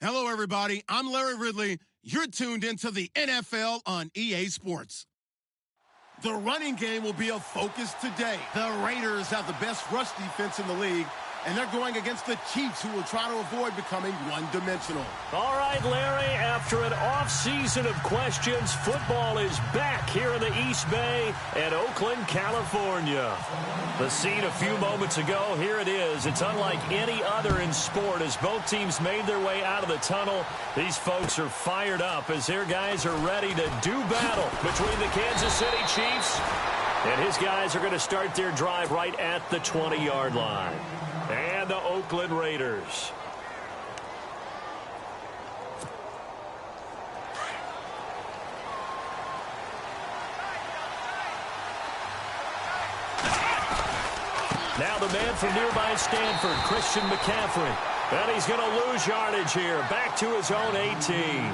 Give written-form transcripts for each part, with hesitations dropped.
Hello, everybody. I'm Larry Ridley. You're tuned into the NFL on EA Sports. The running game will be a focus today. The Raiders have the best rush defense in the league, and they're going against the Chiefs, who will try to avoid becoming one-dimensional. All right, Larry, after an off-season of questions, football is back here in the East Bay at Oakland, California. The scene a few moments ago, here it is. It's unlike any other in sport as both teams made their way out of the tunnel. These folks are fired up as their guys are ready to do battle between the Kansas City Chiefs, and his guys are going to start their drive right at the 20-yard line. And the Oakland Raiders. Now the man from nearby Stanford, Christian McCaffrey. And he's going to lose yardage here. Back to his own 18.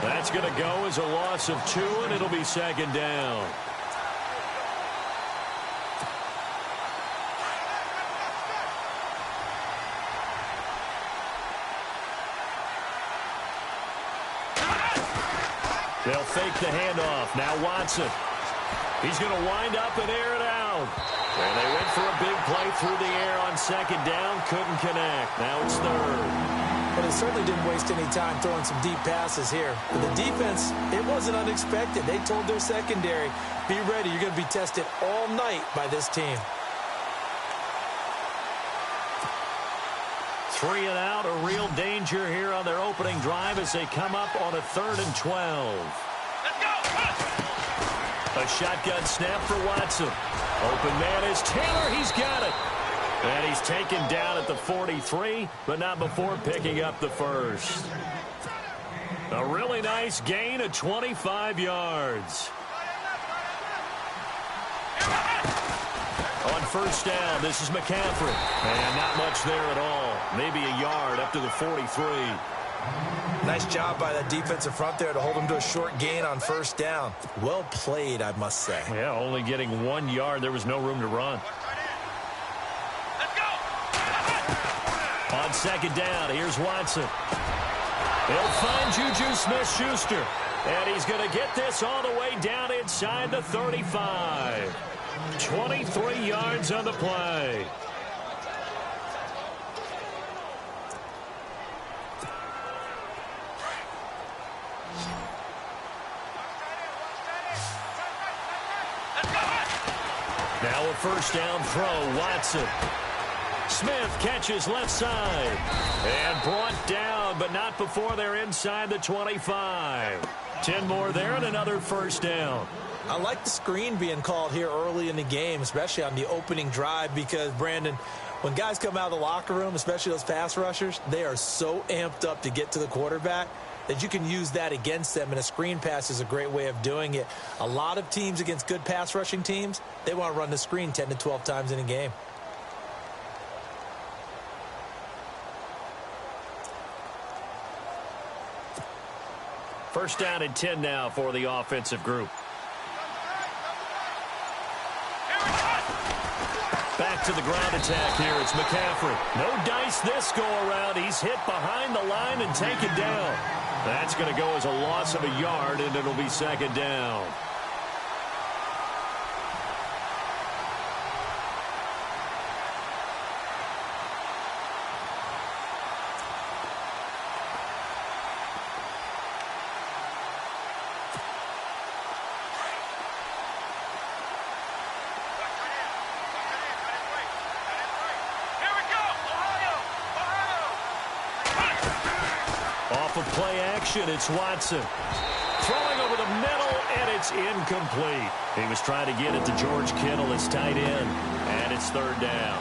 That's going to go as a loss of 2, and it'll be second down. They'll fake the handoff. Now Watson. He's going to wind up and air it out. And they went for a big play through the air on second down. Couldn't connect. Now it's third. But it certainly didn't waste any time throwing some deep passes here. For the defense, it wasn't unexpected. They told their secondary, be ready. You're going to be tested all night by this team. 3 and out, a real danger here on their opening drive as they come up on a 3rd and 12. Let's go! A shotgun snap for Watson. Open man is Taylor. He's got it. And he's taken down at the 43, but not before picking up the first. A really nice gain of 25 yards. On first down, this is McCaffrey. And not much there at all. Maybe a yard up to the 43. Nice job by that defensive front there to hold him to a short gain on first down. Well played, I must say. Yeah, only getting 1 yard. There was no room to run. Let's go! On second down, here's Watson. He'll find Juju Smith-Schuster. And he's going to get this all the way down inside the 35. 23 yards on the play. Now a first down throw, Watson. Smith catches left side. And brought down, but not before they're inside the 25. 10 more there and another first down. I like the screen being called here early in the game, especially on the opening drive, because, Brandon, when guys come out of the locker room, especially those pass rushers, they are so amped up to get to the quarterback that you can use that against them, and a screen pass is a great way of doing it. A lot of teams against good pass rushing teams, they want to run the screen 10 to 12 times in a game. First down and 10 now for the offensive group. Back to the ground attack here. It's McCaffrey. No dice this go-around. He's hit behind the line and taken down. That's going to go as a loss of a yard, and it'll be second down. Off of play action, it's Watson. Throwing over the middle, and it's incomplete. He was trying to get it to George Kittle, his tight end, and it's third down.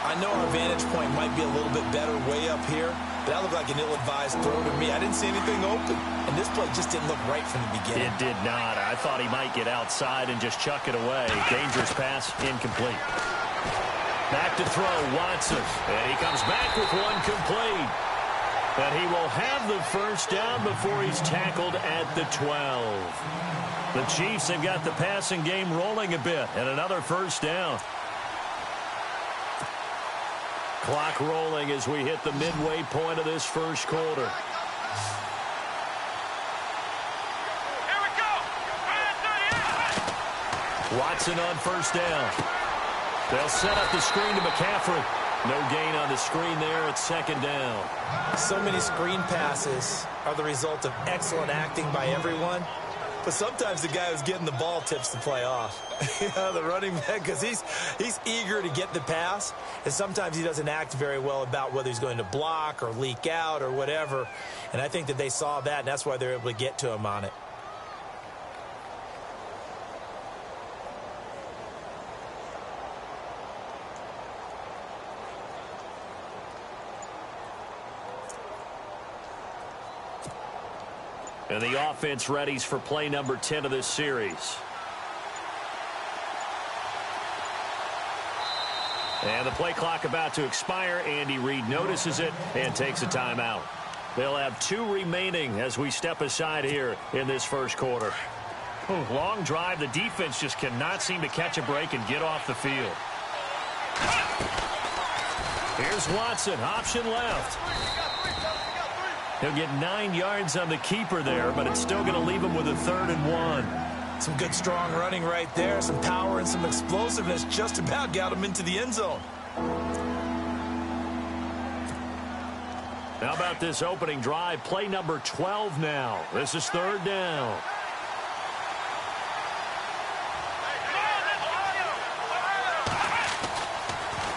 I know our vantage point might be a little bit better way up here, but that looked like an ill-advised throw to me. I didn't see anything open, and this play just didn't look right from the beginning. It did not. I thought he might get outside and just chuck it away. Dangerous pass, incomplete. Back to throw, Watson, and he comes back with one complete. And he will have the first down before he's tackled at the 12. The Chiefs have got the passing game rolling a bit, and another first down. Clock rolling as we hit the midway point of this first quarter. Watson on first down. They'll set up the screen to McCaffrey. No gain on the screen there at second down. So many screen passes are the result of excellent acting by everyone. But sometimes the guy who's getting the ball tips the play off. The running back, because he's eager to get the pass, and sometimes he doesn't act very well about whether he's going to block or leak out or whatever. And I think that they saw that, and that's why they're able to get to him on it. And the offense readies for play number 10 of this series. And the play clock about to expire. Andy Reid notices it and takes a timeout. They'll have 2 remaining as we step aside here in this first quarter. Long drive. The defense just cannot seem to catch a break and get off the field. Here's Watson, option left. He'll get 9 yards on the keeper there, but it's still going to leave him with a 3rd and 1. Some good strong running right there, some power and some explosiveness just about got him into the end zone. How about this opening drive? Play number 12 now. This is 3rd down.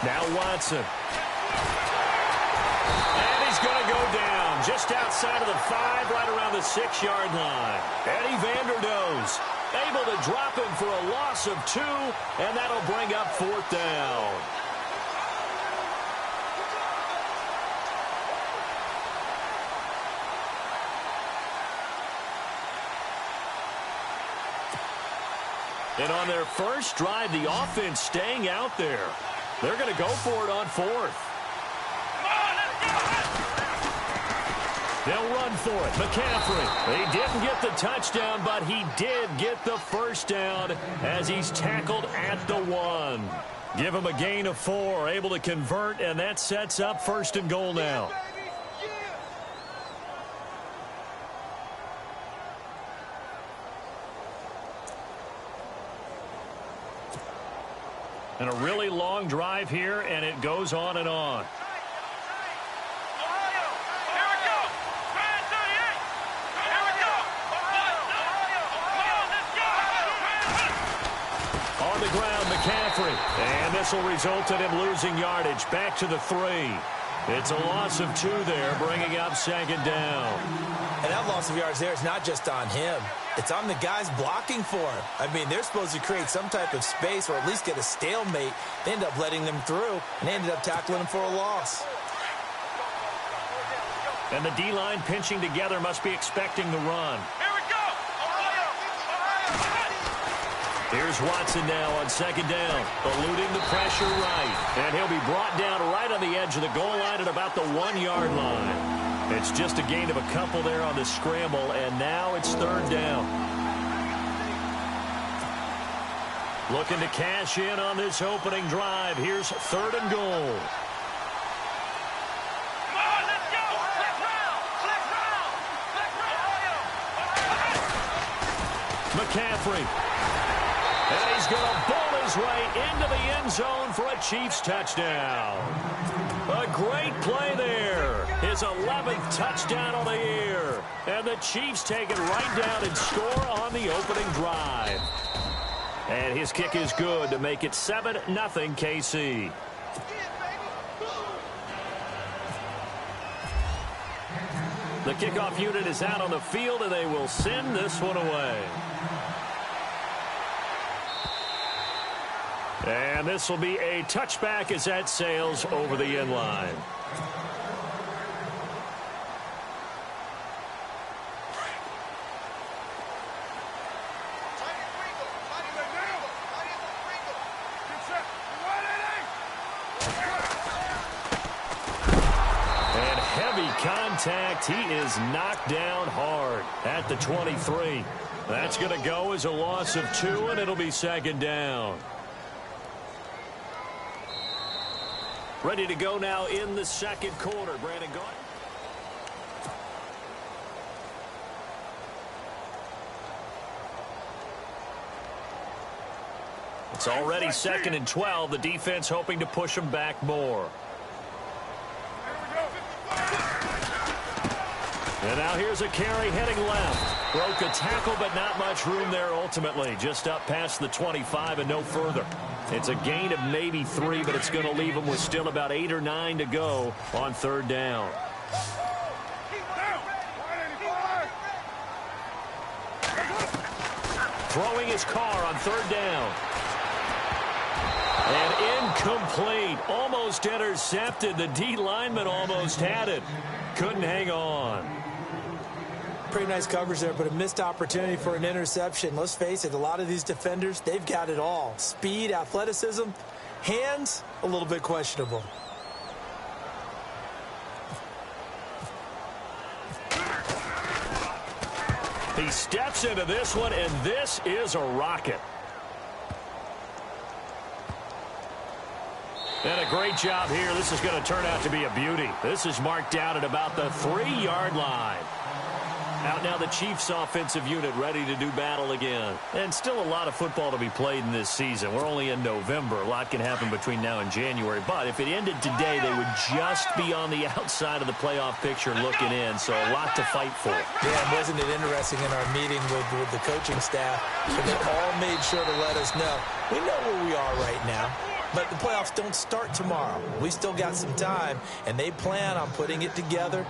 Now Watson. And he's going to go down just outside of the 5, right around the 6-yard line. Eddie Vanderdoes able to drop him for a loss of 2, and that'll bring up 4th down. And on their first drive, the offense staying out there. They're going to go for it on 4th. They'll run for it. McCaffrey. He didn't get the touchdown, but he did get the first down as he's tackled at the 1. Give him a gain of 4, able to convert, and that sets up 1st and goal now. And a really long drive here, and it goes on and on. On the ground, McCaffrey. And this will result in him losing yardage. Back to the 3. It's a loss of 2 there, bringing up 2nd down. And that loss of yards there is not just on him. It's on the guys blocking for him. I mean, they're supposed to create some type of space or at least get a stalemate. They end up letting them through, and they ended up tackling him for a loss. And the D-line pinching together must be expecting the run. Here's Watson now on 2nd down, eluding the pressure right. And he'll be brought down right on the edge of the goal line at about the 1-yard line. It's just a gain of a couple there on the scramble, and now it's 3rd down. Looking to cash in on this opening drive. Here's 3rd and goal. McCaffrey. And he's going to bowl his way into the end zone for a Chiefs touchdown. A great play there. His 11th touchdown on the year. And the Chiefs take it right down and score on the opening drive. And his kick is good to make it 7-0 KC. The kickoff unit is out on the field, and they will send this one away. And this will be a touchback as that sails over the end line. And heavy contact. He is knocked down hard at the 23. That's going to go as a loss of 2, and it'll be 2nd down. Ready to go now in the 2nd quarter. Brandon, go ahead. It's already 2nd and 12. The defense hoping to push them back more. And now here's a carry heading left. Broke a tackle, but not much room there ultimately. Just up past the 25 and no further. It's a gain of maybe 3, but it's going to leave them with still about 8 or 9 to go on 3rd down. Throwing his car on 3rd down. And incomplete. Almost intercepted. The D lineman almost had it. Couldn't hang on. Pretty nice coverage there, but a missed opportunity for an interception. Let's face it, a lot of these defenders, they've got it all. Speed, athleticism, hands, a little bit questionable. He steps into this one, and this is a rocket. And a great job here. This is going to turn out to be a beauty. This is marked out at about the 3-yard line. Out now the Chiefs offensive unit ready to do battle again. And still a lot of football to be played in this season. We're only in November. A lot can happen between now and January. But if it ended today, they would just be on the outside of the playoff picture looking in. So a lot to fight for. Yeah, wasn't it interesting in our meeting with the coaching staff? They all made sure to let us know. We know where we are right now. But the playoffs don't start tomorrow. We still got some time. And they plan on putting it together,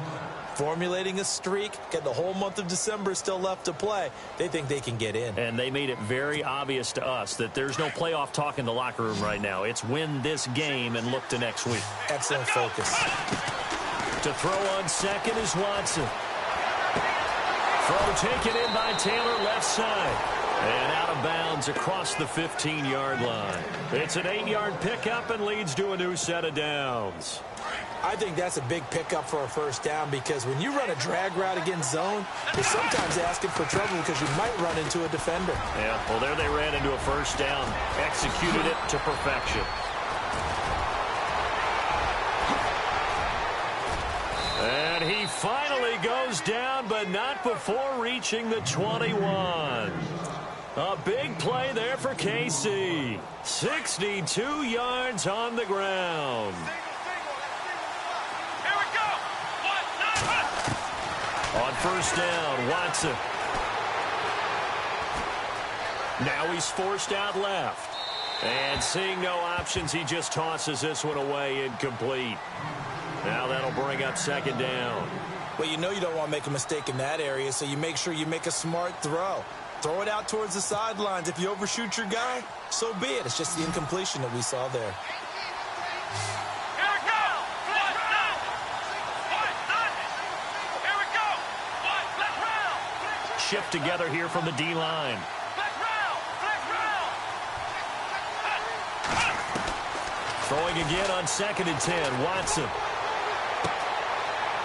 formulating a streak, get the whole month of December still left to play. They think they can get in. And they made it very obvious to us that there's no playoff talk in the locker room right now. It's win this game and look to next week. Excellent focus. To throw on 2nd is Watson. Throw taken in by Taylor left side. And out of bounds across the 15-yard line. It's an 8-yard pickup and leads to a new set of downs. I think that's a big pickup for a 1st down because when you run a drag route against zone, you're sometimes asking for trouble because you might run into a defender. Yeah, well, there they ran into a 1st down. Executed it to perfection. And he finally goes down, but not before reaching the 21. A big play there for KC. 62 yards on the ground. Here we go. 1, 9, On 1st down, Watson. Now he's forced out left. And seeing no options, he just tosses this one away incomplete. Now that'll bring up 2nd down. Well, you know you don't want to make a mistake in that area, so you make sure you make a smart throw. Throw it out towards the sidelines. If you overshoot your guy, so be it. It's just the incompletion that we saw there. Here we go. 1, 9. Here we go. 1, left round. Shift together here from the D-line. Left round. Throwing again on 2nd and 10. Watson.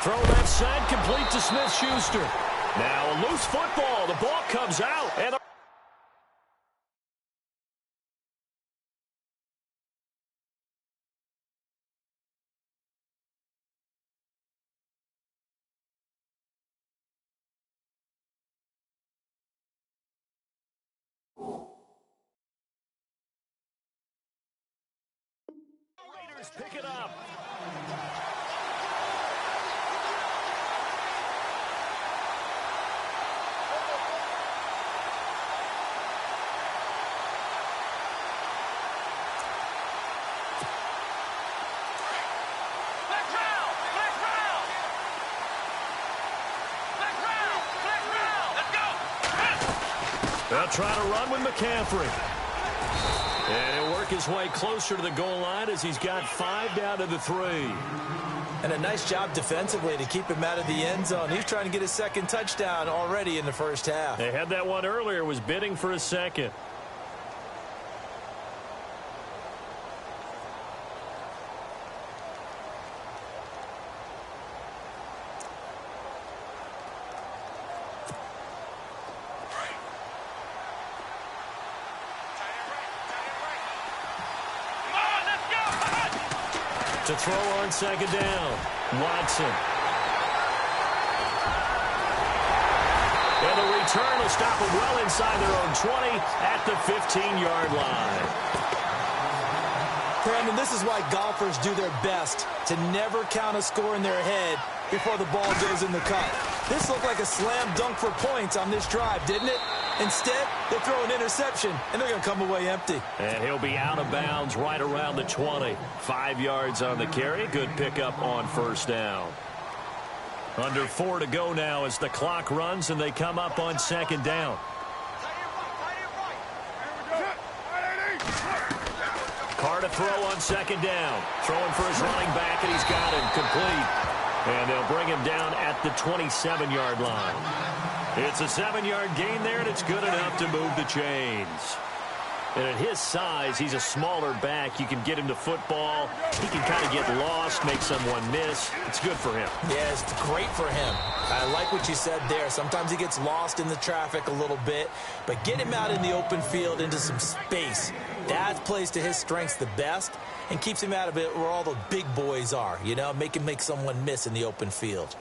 Throw left side, complete to Smith-Schuster. Now a loose football. The ball comes out. And Raiders pick it up. They'll try to run with McCaffrey. And he'll work his way closer to the goal line as he's got 5 down to the 3. And a nice job defensively to keep him out of the end zone. He's trying to get his 2nd touchdown already in the 1st half. They had that one earlier, was bidding for a 2nd. To throw on 2nd down, Watson. And the return will stop them well inside their own 20 at the 15-yard line. Brandon, this is why golfers do their best to never count a score in their head before the ball goes in the cup. This looked like a slam dunk for points on this drive, didn't it? Instead, they throw an interception, and they're going to come away empty. And he'll be out of bounds right around the 20. 5 yards on the carry. Good pickup on first down. Under 4 to go now as the clock runs, and they come up on second down. Carr to throw on second down. Throwing for his running back, and he's got him complete. And they'll bring him down at the 27-yard line. It's a 7-yard gain there, and it's good enough to move the chains. And at his size, he's a smaller back. You can get him to football. He can kind of get lost, make someone miss. It's good for him. Yeah, it's great for him. I like what you said there. Sometimes he gets lost in the traffic a little bit, but get him out in the open field into some space. That plays to his strengths the best and keeps him out of it where all the big boys are, you know, make him make someone miss in the open field.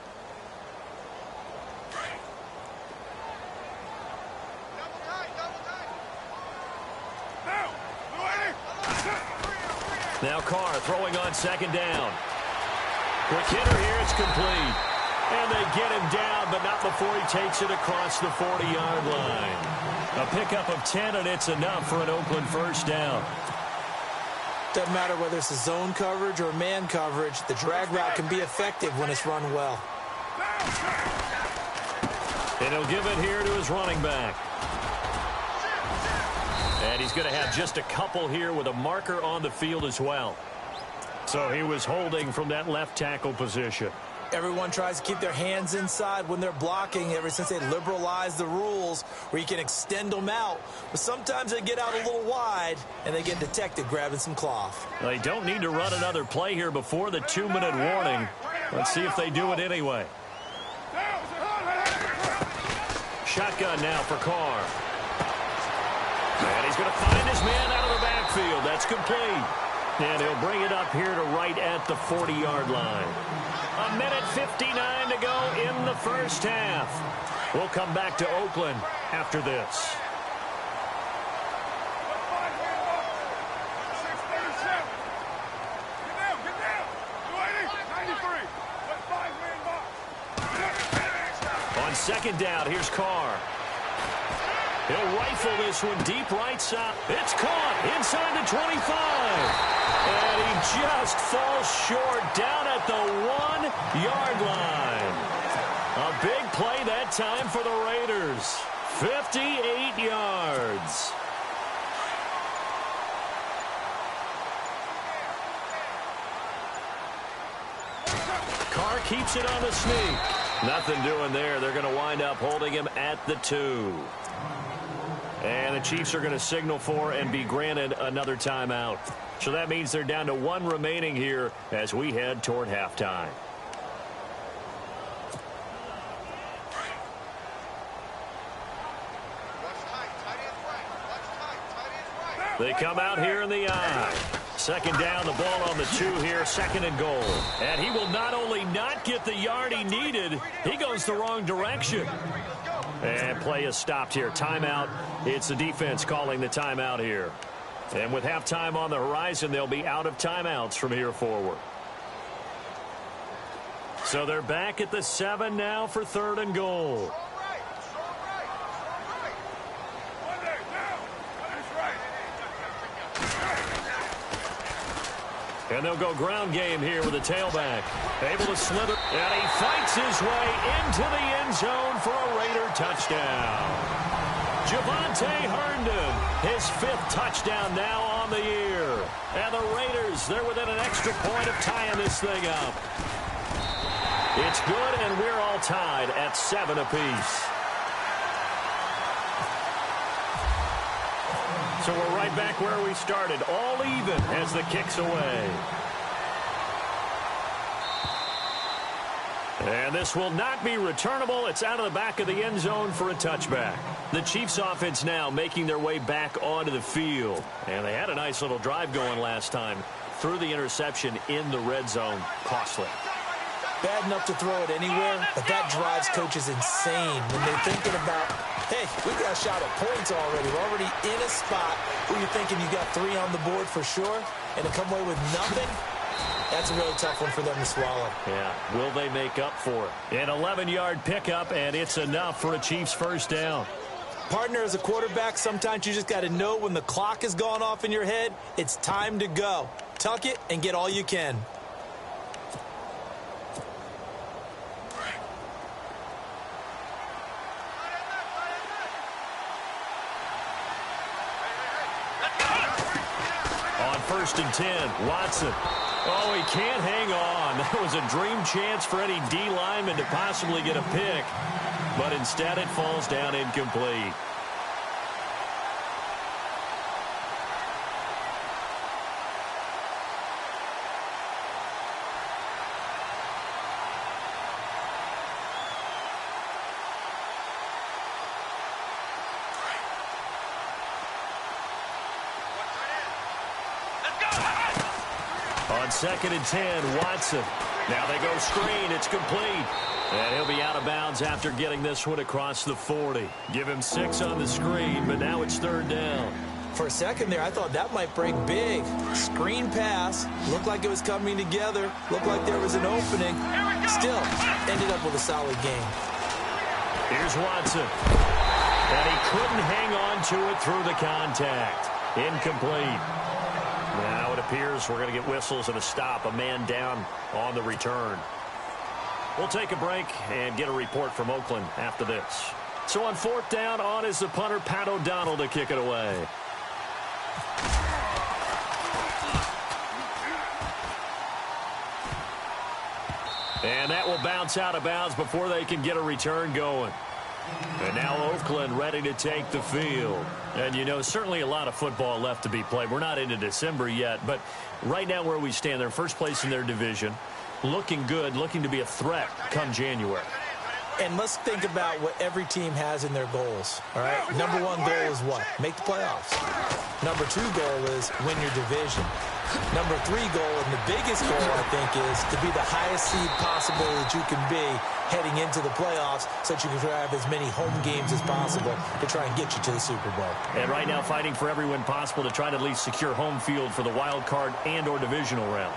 Now Carr throwing on second down. Quick hitter here, it's complete. And they get him down, but not before he takes it across the 40-yard line. A pickup of 10, and it's enough for an Oakland first down. Doesn't matter whether it's a zone coverage or man coverage, the drag route can be effective when it's run well. And he'll give it here to his running back. And he's going to have just a couple here with a marker on the field as well. So he was holding from that left tackle position. Everyone tries to keep their hands inside when they're blocking ever since they liberalized the rules where you can extend them out. But sometimes they get out a little wide and they get detected grabbing some cloth. They don't need to run another play here before the 2-minute warning. Let's see if they do it anyway. Shotgun now for Carr. And he's going to find his man out of the backfield. That's complete. And he'll bring it up here to right at the 40-yard line. 1:59 to go in the first half. We'll come back to Oakland after this. On second down, here's Carr. He'll rifle this one deep right side. It's caught inside the 25. And he just falls short down at the 1-yard line. A big play that time for the Raiders. 58 yards. Carr keeps it on the sneak. Nothing doing there. They're going to wind up holding him at the 2. And the Chiefs are going to signal for and be granted another timeout. So that means they're down to 1 remaining here as we head toward halftime. They come out here in the eye. Second down, the ball on the 2 here, 2nd and goal. And he will not only not get the yard he needed, he goes the wrong direction. And play is stopped here. Timeout. It's the defense calling the timeout here. And with halftime on the horizon, they'll be out of timeouts from here forward. So they're back at the 7 now for 3rd and goal. And they'll go ground game here with a tailback. Able to slither. And he fights his way into the end zone for a Raider touchdown. Javonte Herndon, his 5th touchdown now on the year. And the Raiders, they're within an extra point of tying this thing up. It's good, and we're all tied at 7 apiece. So we're right back where we started, all even as the kick's away. And this will not be returnable. It's out of the back of the end zone for a touchback. The Chiefs offense now making their way back onto the field. And they had a nice little drive going last time. Threw the interception in the red zone. Costly. Bad enough to throw it anywhere, but that drives coaches insane when they're thinking about Hey, we got a shot at points already. We're already in a spot where you're thinking you got 3 on the board for sure, and to come away with nothing, that's a really tough one for them to swallow. Yeah, will they make up for it? An 11-yard pickup, and it's enough for a Chiefs first down. Partner, as a quarterback, sometimes you just got to know when the clock has gone off in your head, it's time to go. Tuck it and get all you can. On 1st and 10, Watson. Oh, he can't hang on. That was a dream chance for any D lineman to possibly get a pick. But instead it falls down incomplete. On 2nd and 10, Watson. Now they go screen. It's complete. And he'll be out of bounds after getting this one across the 40. Give him 6 on the screen, but now it's 3rd down. For a second there, I thought that might break big. Screen pass. Looked like it was coming together. Looked like there was an opening. Still, ended up with a solid game. Here's Watson. And he couldn't hang on to it through the contact. Incomplete. Now it appears we're going to get whistles and a stop. A man down on the return. We'll take a break and get a report from Oakland after this. So on 4th down, on is the punter, Pat O'Donnell, to kick it away. And that will bounce out of bounds before they can get a return going. And now Oakland ready to take the field. And, you know, certainly a lot of football left to be played. We're not into December yet, but right now where we stand, they're first place in their division. Looking good, looking to be a threat come January. And let's think about what every team has in their goals, all right? Number 1 goal is what? Make the playoffs. Number 2 goal is win your division. Number 3 goal, and the biggest goal, I think, is to be the highest seed possible that you can be heading into the playoffs so that you can have as many home games as possible to try and get you to the Super Bowl. And right now fighting for every win possible to try to at least secure home field for the wild card and or divisional round.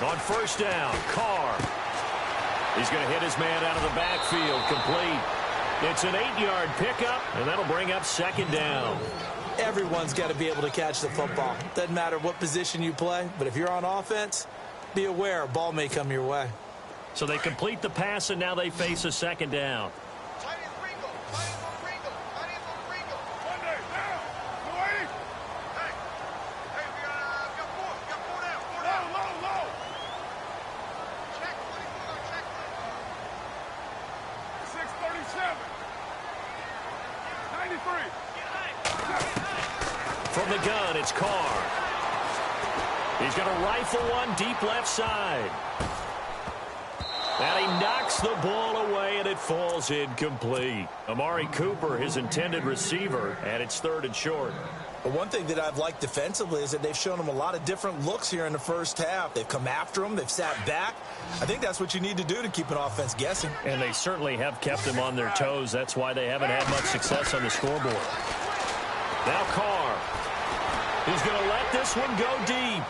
On 1st down, Carr. He's going to hit his man out of the backfield, complete. It's an 8-yard pickup, and that'll bring up 2nd down. Everyone's got to be able to catch the football. Doesn't matter what position you play, but if you're on offense, be aware a ball may come your way. So they complete the pass, and now they face a 2nd down. From the gun, it's Carr. He's going to rifle one deep left side. And he knocks the ball away, and it falls incomplete. Amari Cooper, his intended receiver, and it's 3rd and short. But one thing that I've liked defensively is that they've shown them a lot of different looks here in the first half. They've come after them. They've sat back. I think that's what you need to do to keep an offense guessing. And they certainly have kept them on their toes. That's why they haven't had much success on the scoreboard. Now Carr. He's going to let this one go deep.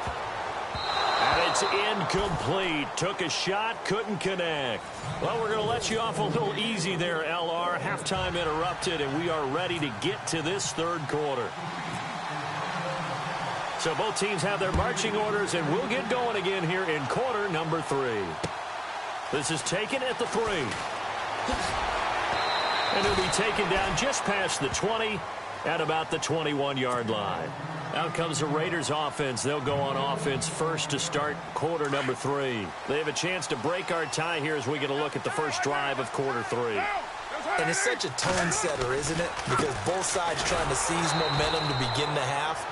And it's incomplete. Took a shot, couldn't connect. Well, we're going to let you off a little easy there, LR. Halftime interrupted, and we are ready to get to this 3rd quarter. So both teams have their marching orders, and we'll get going again here in quarter number 3. This is taken at the 3. And it'll be taken down just past the 20 at about the 21-yard line. Out comes the Raiders offense. They'll go on offense first to start quarter number 3. They have a chance to break our tie here as we get a look at the first drive of quarter 3. And it's such a tone setter, isn't it? Because both sides trying to seize momentum to begin the half.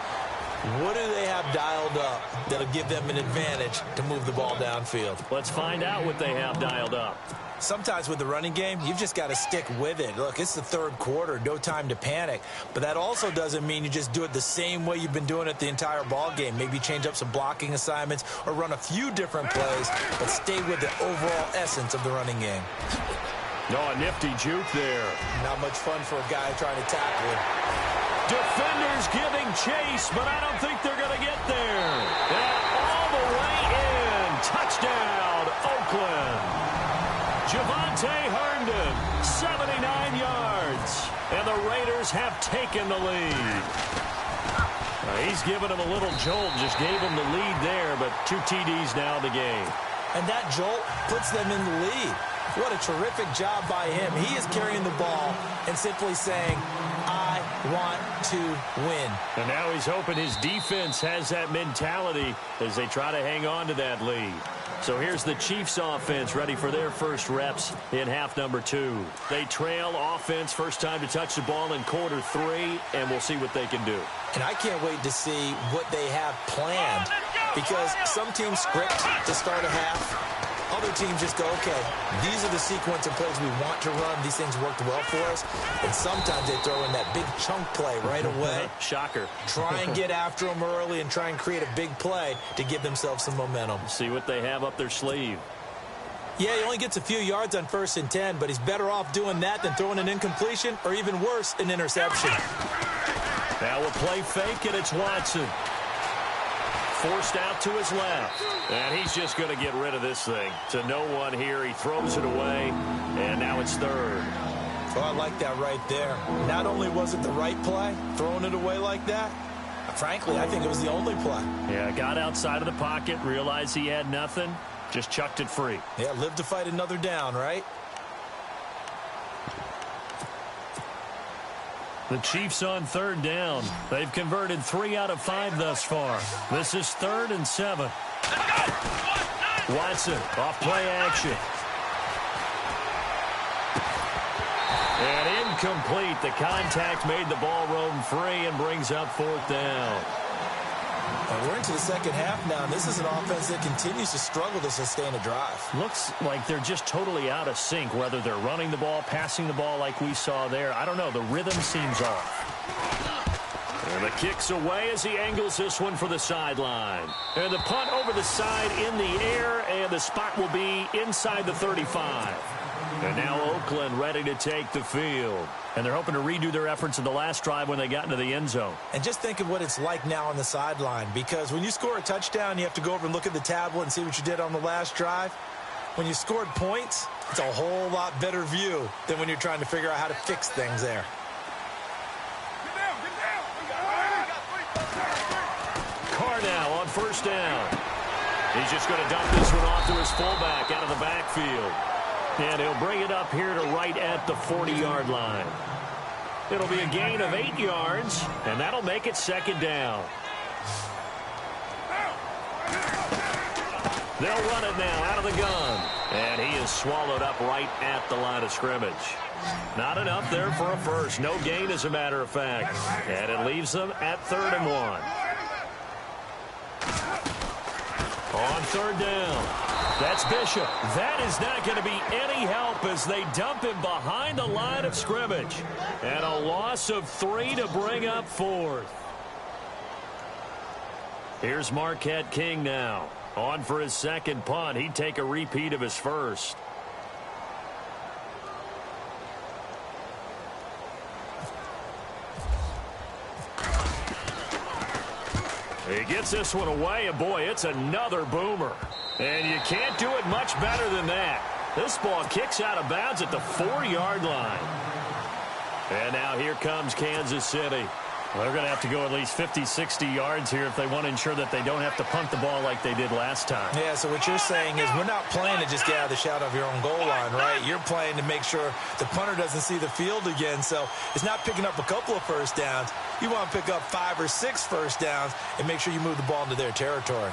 What do they have dialed dialed up that'll give them an advantage to move the ball downfield? Let's find out what they have dialed up. Sometimes with the running game, you've just got to stick with it. Look, it's the third quarter, no time to panic. But that also doesn't mean you just do it the same way you've been doing it the entire ball game. Maybe change up some blocking assignments or run a few different plays, but stay with the overall essence of the running game. Oh, a nifty juke there. Not much fun for a guy trying to tackle him. Defenders giving chase, but I don't think they're going to get there. And all the way in. Touchdown, Oakland. Javonte Herndon, 79 yards. And the Raiders have taken the lead. He's given him a little jolt, just gave him the lead there, but 2 TDs now in the game. And that jolt puts them in the lead. What a terrific job by him. He is carrying the ball and simply saying, I want to win. And now he's hoping his defense has that mentality as they try to hang on to that lead. So here's the Chiefs offense ready for their first reps in half number 2. They trail offense, first time to touch the ball in quarter 3, and we'll see what they can do. And I can't wait to see what they have planned, because some teams script to start a half. Other teams just go, okay, these are the sequence of plays we want to run. These things worked well for us. And sometimes they throw in that big chunk play right away. Shocker. Try and get after them early and try and create a big play to give themselves some momentum. See what they have up their sleeve. Yeah, he only gets a few yards on 1st and 10, but he's better off doing that than throwing an incompletion or even worse, an interception. Now we'll play fake, and it's Watson. Forced out to his left. And he's just going to get rid of this thing. To no one here. He throws it away. And now it's 3rd. Oh, I like that right there. Not only was it the right play, throwing it away like that, frankly, I think it was the only play. Yeah, got outside of the pocket, realized he had nothing, just chucked it free. Yeah, live to fight another down, right? The Chiefs on 3rd down. They've converted 3 out of 5 thus far. This is 3rd and 7. Watson off play action. And incomplete. The contact made the ball roam free and brings up 4th down. And we're into the second half now, and this is an offense that continues to struggle to sustain a drive. Looks like they're just totally out of sync, whether they're running the ball, passing the ball like we saw there. I don't know. The rhythm seems off. And the kick's away as he angles this one for the sideline. And the punt over the side in the air, and the spot will be inside the 35. And now Oakland ready to take the field. And they're hoping to redo their efforts in the last drive when they got into the end zone. And just think of what it's like now on the sideline, because when you score a touchdown, you have to go over and look at the tablet and see what you did on the last drive. When you scored points, it's a whole lot better view than when you're trying to figure out how to fix things there. Carr now on 1st down. He's just going to dump this one off to his fullback out of the backfield. And he'll bring it up here to right at the 40-yard line. It'll be a gain of 8 yards, and that'll make it 2nd down. They'll run it now out of the gun. And he is swallowed up right at the line of scrimmage. Not enough there for a first. No gain, as a matter of fact. And it leaves them at 3rd and 1. On 3rd down. That's Bishop. That is not going to be any help as they dump him behind the line of scrimmage. And a loss of 3 to bring up 4th. Here's Marquette King now. On for his 2nd punt. He'd take a repeat of his first. He gets this one away, and boy, it's another boomer. And you can't do it much better than that. This ball kicks out of bounds at the 4-yard line. And now here comes Kansas City. Well, they're going to have to go at least 50, 60 yards here if they want to ensure that they don't have to punt the ball like they did last time. Yeah, so what you're saying is we're not playing to just get out of the shadow of your own goal line, right? You're playing to make sure the punter doesn't see the field again. So it's not picking up a couple of first downs. You want to pick up 5 or 6 first downs and make sure you move the ball into their territory.